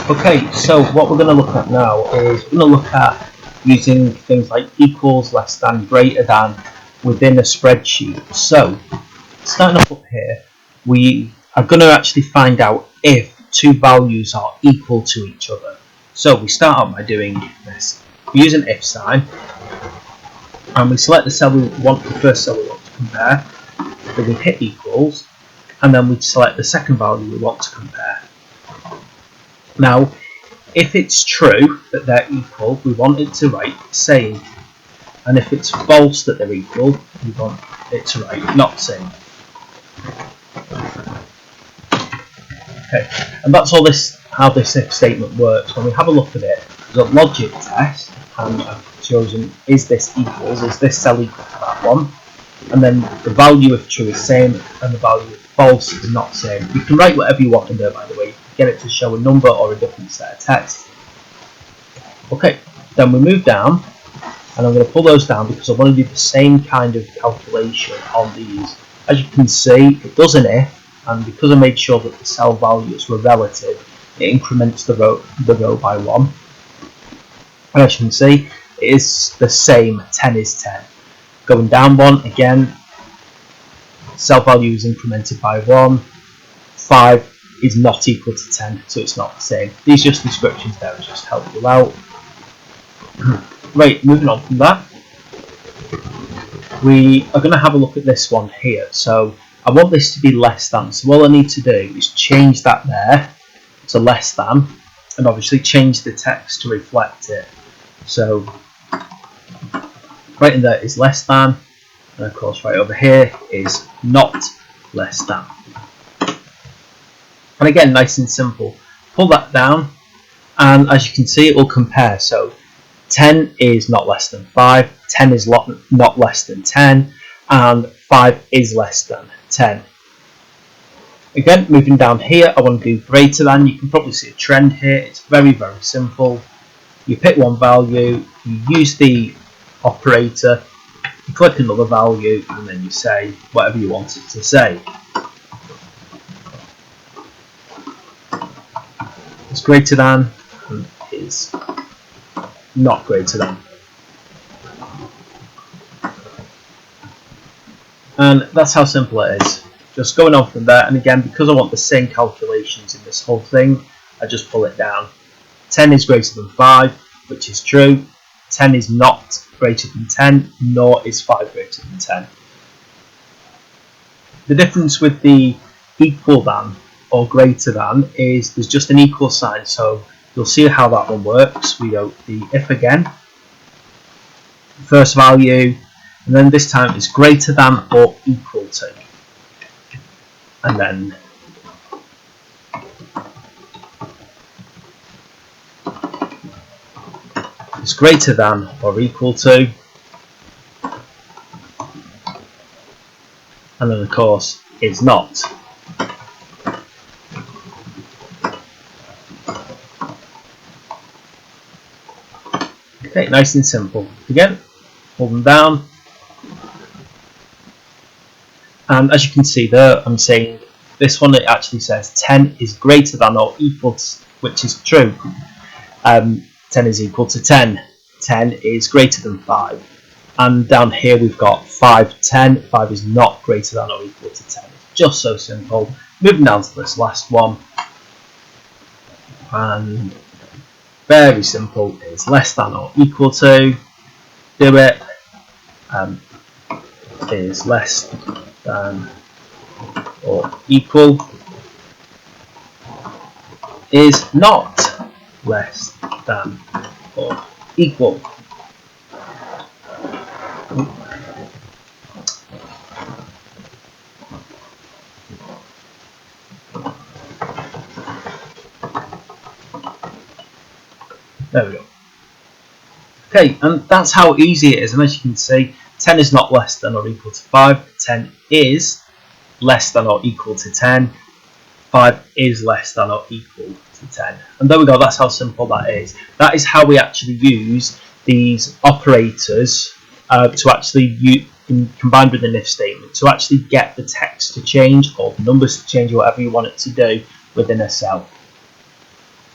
Okay, so what we're going to look at now is we're going to look at using things like equals, less than, greater than within a spreadsheet. So, starting up here, we are going to actually find out if two values are equal to each other. So we start out by doing this. We use an if sign, and we select the cell we want, the first cell we want to compare. Then we hit equals, and then we select the second value we want to compare. Now, if it's true that they're equal, we want it to write same. And if it's false that they're equal, we want it to write not same. Okay, and that's all how this if statement works. When we have a look at it, there's a logic test, and I've chosen is this equals, is this cell equal to that one? And then the value if true is same, and the value if false is not same. You can write whatever you want in there, by the way. Get it to show a number or a different set of text. Okay, then we move down, and I'm going to pull those down because I want to do the same kind of calculation on these. As you can see, it does an if, and because I made sure that the cell values were relative, it increments the row by 1. And as you can see, it is the same, 10 is 10. Going down one, again, cell value is incremented by 1, 5 is not equal to 10, so it's not the same. These are just descriptions there to just help you out. Right, moving on from that, we are going to have a look at this one here. So I want this to be less than, so all I need to do is change that there to less than, and obviously change the text to reflect it. So right in there is less than, and of course right over here is not less than. And again, nice and simple. Pull that down, and as you can see, it will compare. So 10 is not less than 5, 10 is not less than 10, and 5 is less than 10. Again, moving down here, I want to do greater than. You can probably see a trend here. It's very, very simple. You pick one value, you use the operator, you click another value, and then you say whatever you want it to say. Is greater than and is not greater than. And that's how simple it is. Just going on from there, and again, because I want the same calculations in this whole thing, I just pull it down. 10 is greater than 5, which is true. 10 is not greater than 10, nor is 5 greater than 10. The difference with the equal than or greater than is there's just an equal sign, so you'll see how that one works. We go the if again, first value, and then this time it's greater than or equal to, and then it's greater than or equal to, and then of course is not. Okay, nice and simple. Again, pull them down, and as you can see there, I'm saying this one, it actually says 10 is greater than or equal to, which is true. 10 is equal to 10. 10 is greater than 5. And down here we've got 5, 10. 5 is not greater than or equal to 10. It's just so simple. Moving down to this last one, and very simple, is less than or equal to, do it, is less than or equal, is not less than or equal. There we go. Okay, and that's how easy it is. And as you can see, 10 is not less than or equal to 5. 10 is less than or equal to 10. 5 is less than or equal to 10. And there we go, that's how simple that is. That is how we actually use these operators to actually combined with an if statement to actually get the text to change or the numbers to change, or whatever you want it to do within a cell.